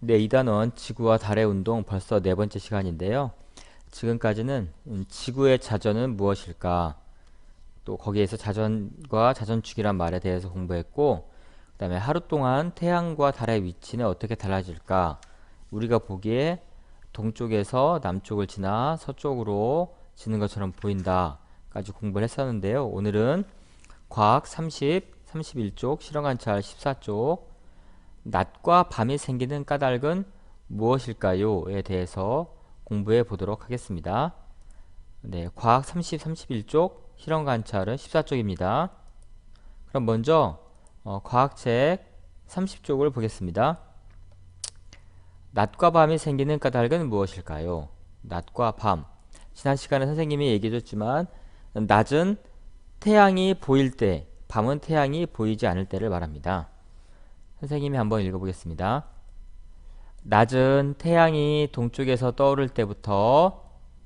네, 이 단원 지구와 달의 운동 벌써 네 번째 시간인데요. 지금까지는 지구의 자전은 무엇일까? 또 거기에서 자전과 자전축이란 말에 대해서 공부했고, 그다음에 하루 동안 태양과 달의 위치는 어떻게 달라질까? 우리가 보기에 동쪽에서 남쪽을 지나 서쪽으로 지는 것처럼 보인다까지 공부를 했었는데요. 오늘은 과학 30, 31쪽, 실험관찰 14쪽, 낮과 밤이 생기는 까닭은 무엇일까요?에 대해서 공부해 보도록 하겠습니다. 네, 과학 30, 31쪽, 실험 관찰은 14쪽입니다. 그럼 먼저 과학책 30쪽을 보겠습니다. 낮과 밤이 생기는 까닭은 무엇일까요? 낮과 밤. 지난 시간에 선생님이 얘기해 줬지만 낮은 태양이 보일 때, 밤은 태양이 보이지 않을 때를 말합니다. 선생님이 한번 읽어보겠습니다. 낮은 태양이 동쪽에서 떠오를 때부터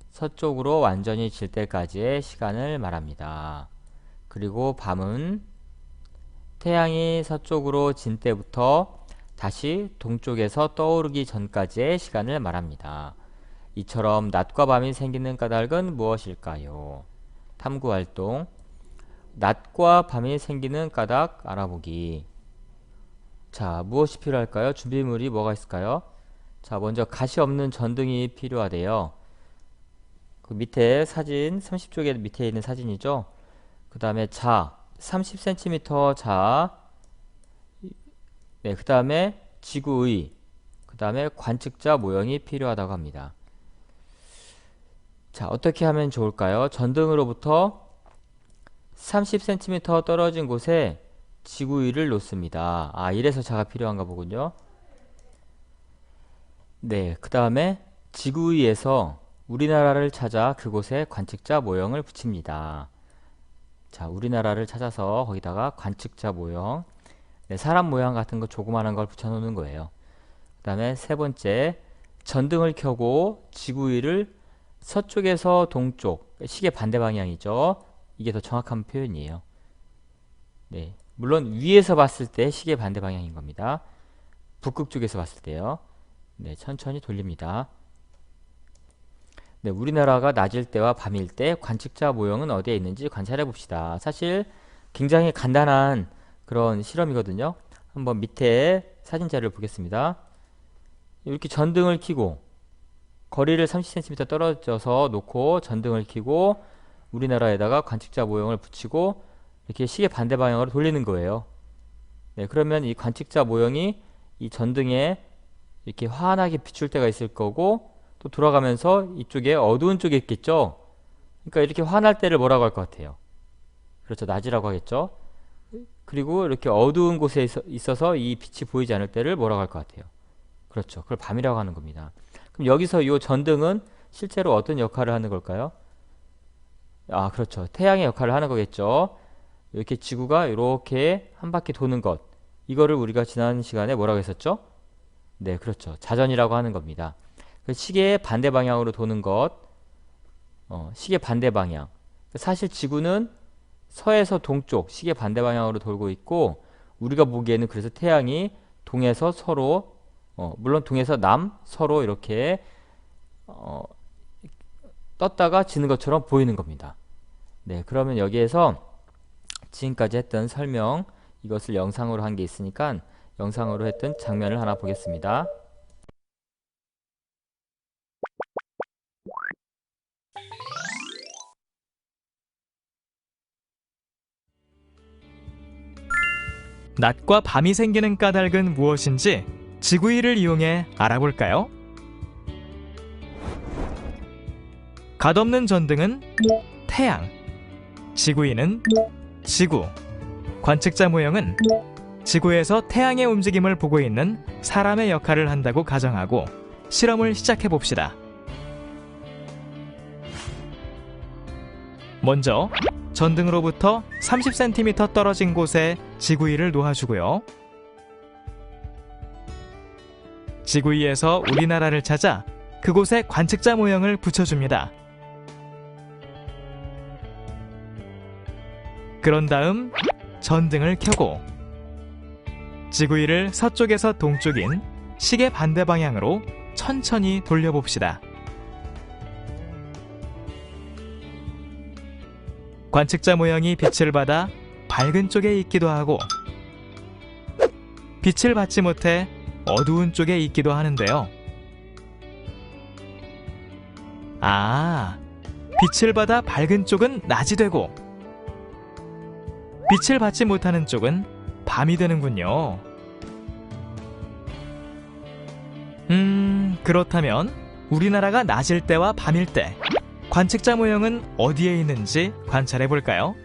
서쪽으로 완전히 질 때까지의 시간을 말합니다. 그리고 밤은 태양이 서쪽으로 진 때부터 다시 동쪽에서 떠오르기 전까지의 시간을 말합니다. 이처럼 낮과 밤이 생기는 까닭은 무엇일까요? 탐구활동. 낮과 밤이 생기는 까닭 알아보기. 자, 무엇이 필요할까요? 준비물이 뭐가 있을까요? 자, 먼저 가시 없는 전등이 필요하대요. 그 밑에 사진, 30쪽에 밑에 있는 사진이죠. 그 다음에 자, 30cm 자, 네, 그 다음에 지구의, 그 다음에 관측자 모형이 필요하다고 합니다. 자, 어떻게 하면 좋을까요? 전등으로부터 30cm 떨어진 곳에 지구위를 놓습니다. 아, 이래서 자가 필요한가 보군요. 네, 그 다음에 지구위에서 우리나라를 찾아 그곳에 관측자 모형을 붙입니다. 자, 우리나라를 찾아서 거기다가 관측자 모형, 네, 사람 모양 같은 거 조그만한 걸 붙여놓는 거예요. 그 다음에 세 번째, 전등을 켜고 지구위를 서쪽에서 동쪽, 시계 반대 방향이죠. 이게 더 정확한 표현이에요. 네, 물론 위에서 봤을 때 시계 반대 방향인 겁니다. 북극 쪽에서 봤을 때요. 네, 천천히 돌립니다. 네, 우리나라가 낮일 때와 밤일 때 관측자 모형은 어디에 있는지 관찰해 봅시다. 사실 굉장히 간단한 그런 실험이거든요. 한번 밑에 사진 자료를 보겠습니다. 이렇게 전등을 켜고 거리를 30cm 떨어져서 놓고 전등을 켜고 우리나라에다가 관측자 모형을 붙이고 이렇게 시계 반대 방향으로 돌리는 거예요. 네, 그러면 이 관측자 모형이 이 전등에 이렇게 환하게 비출 때가 있을 거고 또 돌아가면서 이쪽에 어두운 쪽에 있겠죠. 그러니까 이렇게 환할 때를 뭐라고 할 것 같아요? 그렇죠, 낮이라고 하겠죠. 그리고 이렇게 어두운 곳에 있어서 이 빛이 보이지 않을 때를 뭐라고 할 것 같아요? 그렇죠, 그걸 밤이라고 하는 겁니다. 그럼 여기서 이 전등은 실제로 어떤 역할을 하는 걸까요? 아, 그렇죠, 태양의 역할을 하는 거겠죠. 이렇게 지구가 이렇게 한 바퀴 도는 것, 이거를 우리가 지난 시간에 뭐라고 했었죠? 네, 그렇죠, 자전이라고 하는 겁니다. 그 시계의 반대 방향으로 도는 것, 시계 반대 방향. 사실 지구는 서에서 동쪽, 시계 반대 방향으로 돌고 있고, 우리가 보기에는 그래서 태양이 동에서 서로, 물론 동에서 남, 서로 이렇게 떴다가 지는 것처럼 보이는 겁니다. 네, 그러면 여기에서 지금까지 했던 설명, 이것을 영상으로 한 게 있으니까 영상으로 했던 장면을 하나 보겠습니다. 낮과 밤이 생기는 까닭은 무엇인지 지구위를 이용해 알아볼까요? 갓없는 전등은 태양, 지구위는 지구, 관측자 모형은 지구에서 태양의 움직임을 보고 있는 사람의 역할을 한다고 가정하고 실험을 시작해 봅시다. 먼저 전등으로부터 30cm 떨어진 곳에 지구위를 놓아주고요. 지구위에서 우리나라를 찾아 그곳에 관측자 모형을 붙여줍니다. 그런 다음 전등을 켜고 지구위를 서쪽에서 동쪽인 시계 반대 방향으로 천천히 돌려봅시다. 관측자 모형이 빛을 받아 밝은 쪽에 있기도 하고 빛을 받지 못해 어두운 쪽에 있기도 하는데요. 빛을 받아 밝은 쪽은 낮이 되고 빛을 받지 못하는 쪽은 밤이 되는군요. 그렇다면 우리나라가 낮일 때와 밤일 때 관측자 모형은 어디에 있는지 관찰해 볼까요?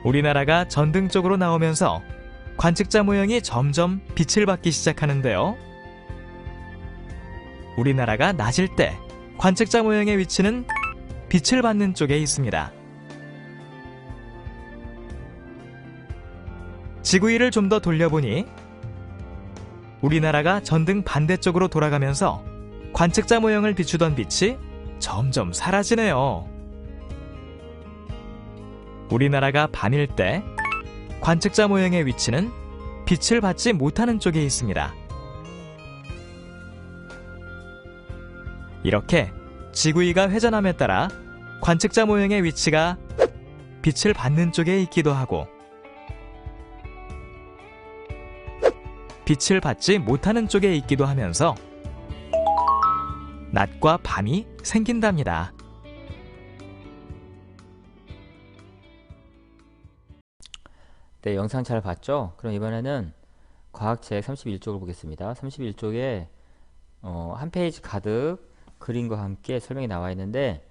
우리나라가 전등 쪽으로 나오면서 관측자 모형이 점점 빛을 받기 시작하는데요. 우리나라가 낮일 때 관측자 모형의 위치는 빛을 받는 쪽에 있습니다. 지구위를 좀 더 돌려보니 우리나라가 전등 반대쪽으로 돌아가면서 관측자 모형을 비추던 빛이 점점 사라지네요. 우리나라가 밤일 때 관측자 모형의 위치는 빛을 받지 못하는 쪽에 있습니다. 이렇게 지구위가 회전함에 따라 관측자 모형의 위치가 빛을 받는 쪽에 있기도 하고 빛을 받지 못하는 쪽에 있기도 하면서 낮과 밤이 생긴답니다. 네, 영상 잘 봤죠? 그럼 이번에는 과학책 31쪽을 보겠습니다. 31쪽에 한 페이지 가득 그림과 함께 설명이 나와 있는데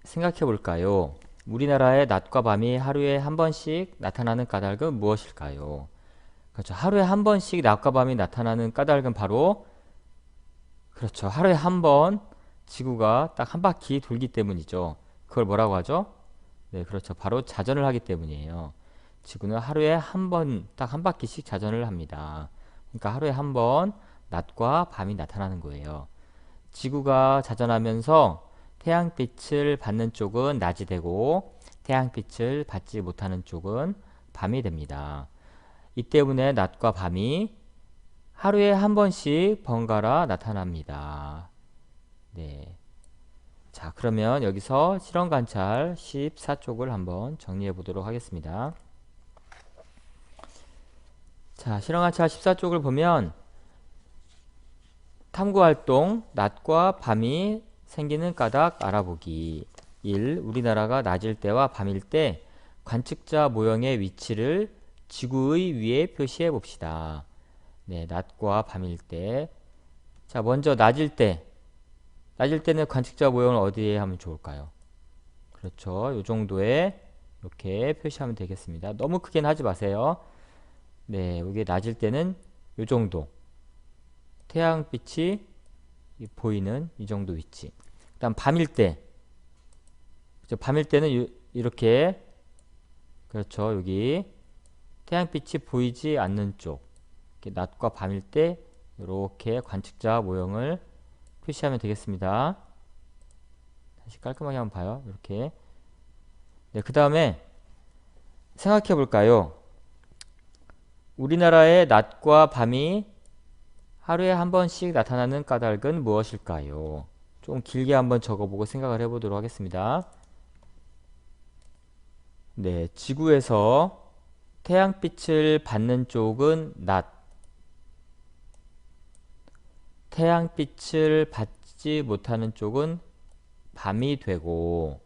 생각해 볼까요? 우리나라의 낮과 밤이 하루에 한 번씩 나타나는 까닭은 무엇일까요? 그렇죠. 하루에 한 번씩 낮과 밤이 나타나는 까닭은 바로 그렇죠. 하루에 한 번 지구가 딱 한 바퀴 돌기 때문이죠. 그걸 뭐라고 하죠? 네, 그렇죠. 바로 자전을 하기 때문이에요. 지구는 하루에 한 번, 딱 한 바퀴씩 자전을 합니다. 그러니까 하루에 한 번 낮과 밤이 나타나는 거예요. 지구가 자전하면서 태양빛을 받는 쪽은 낮이 되고 태양빛을 받지 못하는 쪽은 밤이 됩니다. 이 때문에 낮과 밤이 하루에 한 번씩 번갈아 나타납니다. 네. 자, 그러면 여기서 실험 관찰 14쪽을 한번 정리해 보도록 하겠습니다. 자, 실험 관찰 14쪽을 보면 탐구활동 낮과 밤이 생기는 까닭 알아보기 1. 우리나라가 낮일 때와 밤일 때 관측자 모형의 위치를 지구의 위에 표시해 봅시다. 네, 낮과 밤일 때. 자, 먼저 낮일 때. 낮일 때는 관측자 모형을 어디에 하면 좋을까요? 그렇죠. 요 정도에 이렇게 표시하면 되겠습니다. 너무 크게는 하지 마세요. 네, 여기 낮일 때는 요 정도. 태양빛이 보이는 이 정도 위치. 그다음 밤일 때. 그렇죠? 밤일 때는 이렇게 그렇죠. 여기 태양빛이 보이지 않는 쪽. 낮과 밤일 때 이렇게 관측자 모형을 표시하면 되겠습니다. 다시 깔끔하게 한번 봐요. 이렇게. 네, 그 다음에 생각해 볼까요? 우리나라의 낮과 밤이 하루에 한 번씩 나타나는 까닭은 무엇일까요? 좀 길게 한번 적어보고 생각을 해보도록 하겠습니다. 네, 지구에서 태양빛을 받는 쪽은 낮, 태양빛을 받지 못하는 쪽은 밤이 되고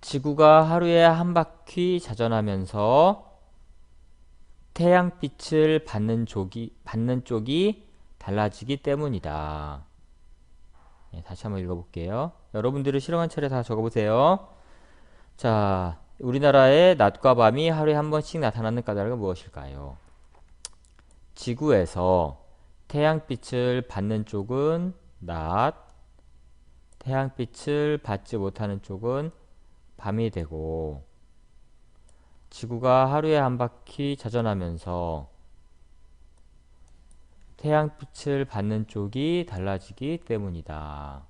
지구가 하루에 한 바퀴 자전하면서 태양빛을 받는 쪽이 달라지기 때문이다. 네, 다시 한번 읽어볼게요. 여러분들이 실험한 차례 다 적어보세요. 자, 우리나라의 낮과 밤이 하루에 한 번씩 나타나는 까닭은 무엇일까요? 지구에서 태양빛을 받는 쪽은 낮, 태양빛을 받지 못하는 쪽은 밤이 되고 지구가 하루에 한 바퀴 자전하면서 태양빛을 받는 쪽이 달라지기 때문이다.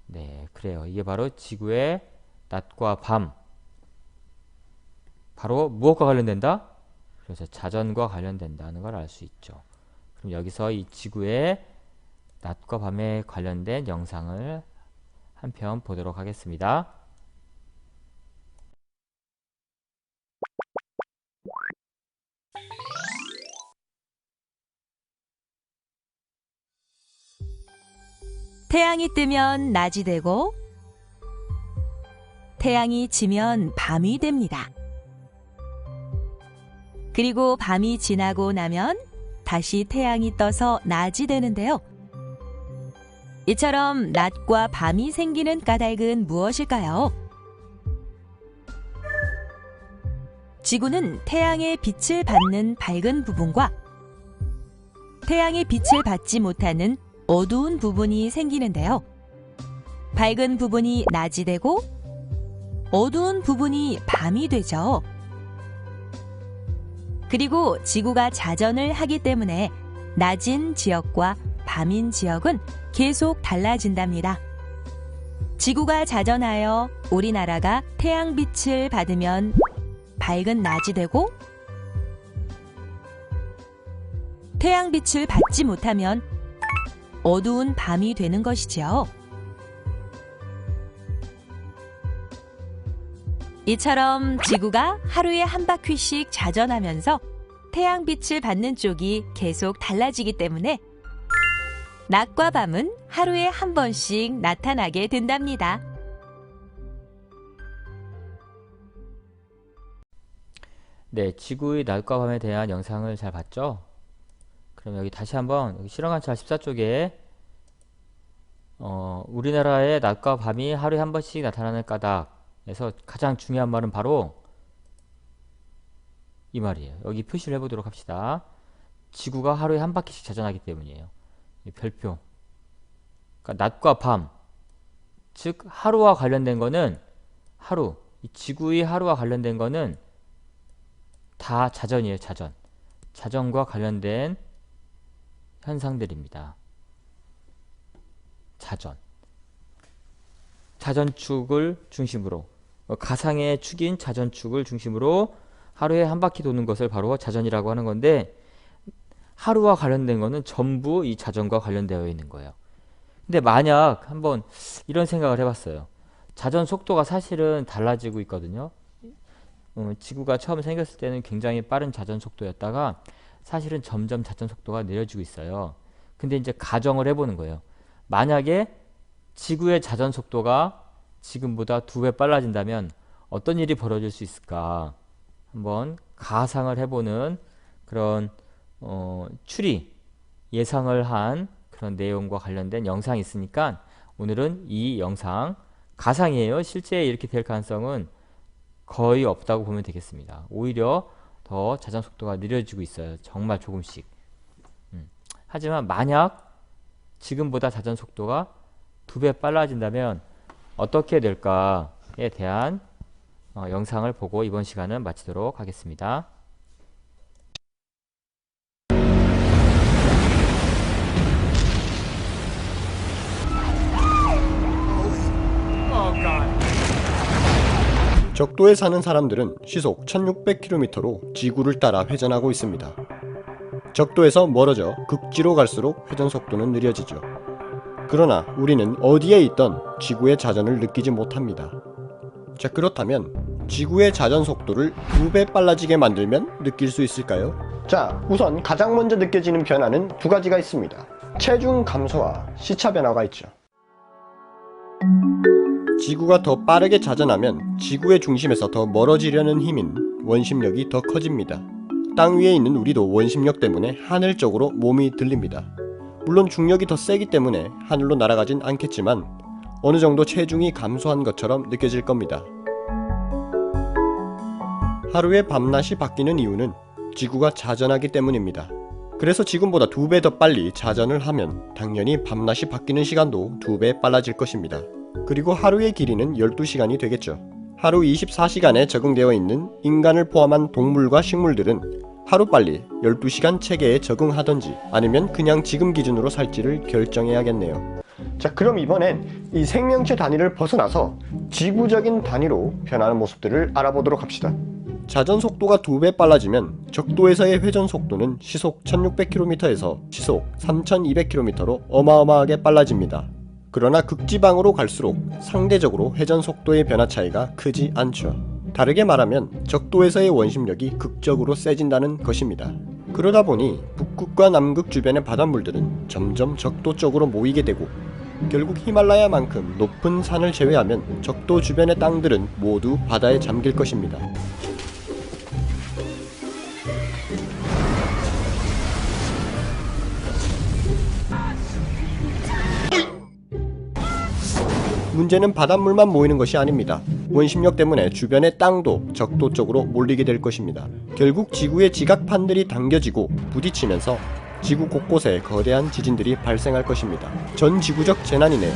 네, 그래요. 이게 바로 지구의 낮과 밤, 바로 무엇과 관련된다? 그래서 자전과 관련된다는 걸 알 수 있죠. 그럼 여기서 이 지구의 낮과 밤에 관련된 영상을 한 편 보도록 하겠습니다. 태양이 뜨면 낮이 되고 태양이 지면 밤이 됩니다. 그리고 밤이 지나고 나면 다시 태양이 떠서 낮이 되는데요. 이처럼 낮과 밤이 생기는 까닭은 무엇일까요? 지구는 태양의 빛을 받는 밝은 부분과 태양의 빛을 받지 못하는 어두운 부분이 생기는데요. 밝은 부분이 낮이 되고 어두운 부분이 밤이 되죠. 그리고 지구가 자전을 하기 때문에 낮인 지역과 밤인 지역은 계속 달라진답니다. 지구가 자전하여 우리나라가 태양빛을 받으면 밝은 낮이 되고 태양빛을 받지 못하면 어두운 밤이 되는 것이지요. 이처럼 지구가 하루에 한 바퀴씩 자전하면서 태양빛을 받는 쪽이 계속 달라지기 때문에 낮과 밤은 하루에 한 번씩 나타나게 된답니다. 네, 지구의 낮과 밤에 대한 영상을 잘 봤죠? 그럼 여기 다시 한번 여기 실험관찰 14쪽에 우리나라의 낮과 밤이 하루에 한 번씩 나타나는 까닭에서 가장 중요한 말은 바로 이 말이에요. 여기 표시를 해보도록 합시다. 지구가 하루에 한 바퀴씩 자전하기 때문이에요. 이 별표. 그러니까 낮과 밤, 즉 하루와 관련된 거는 하루, 이 지구의 하루와 관련된 거는 다 자전이에요. 자전. 자전과 관련된 현상들입니다. 자전. 자전축을 중심으로 가상의 축인 자전축을 중심으로 하루에 한 바퀴 도는 것을 바로 자전이라고 하는 건데 하루와 관련된 거는 전부 이 자전과 관련되어 있는 거예요. 근데 만약 한번 이런 생각을 해봤어요. 자전 속도가 사실은 달라지고 있거든요. 지구가 처음 생겼을 때는 굉장히 빠른 자전 속도였다가 사실은 점점 자전 속도가 느려지고 있어요. 근데 이제 가정을 해보는 거예요. 만약에 지구의 자전 속도가 지금보다 2배 빨라진다면 어떤 일이 벌어질 수 있을까? 한번 가상을 해보는 그런 추리, 예상을 한 그런 내용과 관련된 영상이 있으니까 오늘은 이 영상, 가상이에요. 실제 이렇게 될 가능성은 거의 없다고 보면 되겠습니다. 오히려 더 자전 속도가 느려지고 있어요. 정말 조금씩. 하지만 만약 지금보다 자전 속도가 2배 빨라진다면 어떻게 될까에 대한 영상을 보고 이번 시간은 마치도록 하겠습니다. 적도에 사는 사람들은 시속 1600km로 지구를 따라 회전하고 있습니다. 적도에서 멀어져 극지로 갈수록 회전 속도는 느려지죠. 그러나 우리는 어디에 있던 지구의 자전을 느끼지 못합니다. 자, 그렇다면 지구의 자전 속도를 2배 빨라지게 만들면 느낄 수 있을까요? 자, 우선 가장 먼저 느껴지는 변화는 두 가지가 있습니다. 체중 감소와 시차 변화가 있죠. 지구가 더 빠르게 자전하면 지구의 중심에서 더 멀어지려는 힘인 원심력이 더 커집니다. 땅 위에 있는 우리도 원심력 때문에 하늘 쪽으로 몸이 들립니다. 물론 중력이 더 세기 때문에 하늘로 날아가진 않겠지만 어느 정도 체중이 감소한 것처럼 느껴질 겁니다. 하루의 밤낮이 바뀌는 이유는 지구가 자전하기 때문입니다. 그래서 지금보다 2배 더 빨리 자전을 하면 당연히 밤낮이 바뀌는 시간도 2배 빨라질 것입니다. 그리고 하루의 길이는 12시간이 되겠죠. 하루 24시간에 적응되어 있는 인간을 포함한 동물과 식물들은 하루빨리 12시간 체계에 적응하던지 아니면 그냥 지금 기준으로 살지를 결정해야겠네요. 자, 그럼 이번엔 이 생명체 단위를 벗어나서 지구적인 단위로 변하는 모습들을 알아보도록 합시다. 자전 속도가 2배 빨라지면 적도에서의 회전 속도는 시속 1600km에서 시속 3200km로 어마어마하게 빨라집니다. 그러나 극지방으로 갈수록 상대적으로 회전 속도의 변화 차이가 크지 않죠. 다르게 말하면 적도에서의 원심력이 극적으로 세진다는 것입니다. 그러다 보니 북극과 남극 주변의 바닷물들은 점점 적도 쪽으로 모이게 되고 결국 히말라야만큼 높은 산을 제외하면 적도 주변의 땅들은 모두 바다에 잠길 것입니다. 문제는 바닷물만 모이는 것이 아닙니다. 원심력 때문에 주변의 땅도 적도 쪽으로 몰리게 될 것입니다. 결국 지구의 지각판들이 당겨지고 부딪히면서 지구 곳곳에 거대한 지진들이 발생할 것입니다. 전 지구적 재난이네요.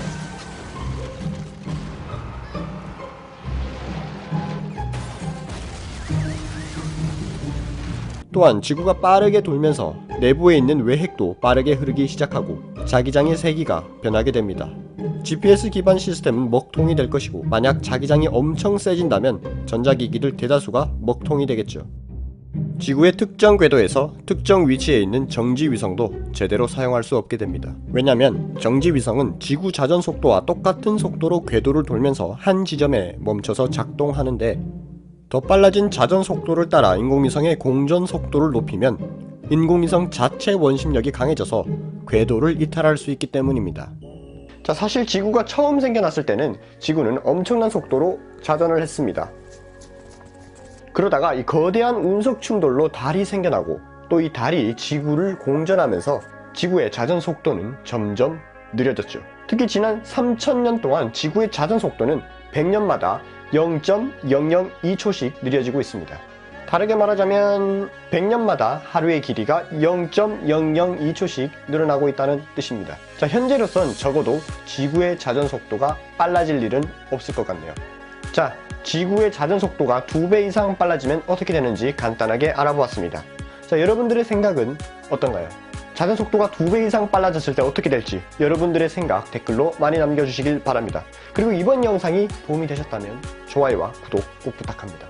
또한 지구가 빠르게 돌면서 내부에 있는 외핵도 빠르게 흐르기 시작하고 자기장의 세기가 변하게 됩니다. GPS 기반 시스템은 먹통이 될 것이고 만약 자기장이 엄청 세진다면 전자기기들 대다수가 먹통이 되겠죠. 지구의 특정 궤도에서 특정 위치에 있는 정지위성도 제대로 사용할 수 없게 됩니다. 왜냐면 정지위성은 지구 자전 속도와 똑같은 속도로 궤도를 돌면서 한 지점에 멈춰서 작동하는데 더 빨라진 자전 속도를 따라 인공위성의 공전 속도를 높이면 인공위성 자체 원심력이 강해져서 궤도를 이탈할 수 있기 때문입니다. 자, 사실 지구가 처음 생겨났을 때는 지구는 엄청난 속도로 자전을 했습니다. 그러다가 이 거대한 운석 충돌로 달이 생겨나고 또 이 달이 지구를 공전하면서 지구의 자전 속도는 점점 느려졌죠. 특히 지난 3000년 동안 지구의 자전 속도는 100년마다 0.002초씩 느려지고 있습니다. 다르게 말하자면 100년마다 하루의 길이가 0.002초씩 늘어나고 있다는 뜻입니다. 자, 현재로선 적어도 지구의 자전 속도가 빨라질 일은 없을 것 같네요. 자, 지구의 자전 속도가 2배 이상 빨라지면 어떻게 되는지 간단하게 알아보았습니다. 자, 여러분들의 생각은 어떤가요? 자전 속도가 2배 이상 빨라졌을 때 어떻게 될지 여러분들의 생각 댓글로 많이 남겨주시길 바랍니다. 그리고 이번 영상이 도움이 되셨다면 좋아요와 구독 꼭 부탁합니다.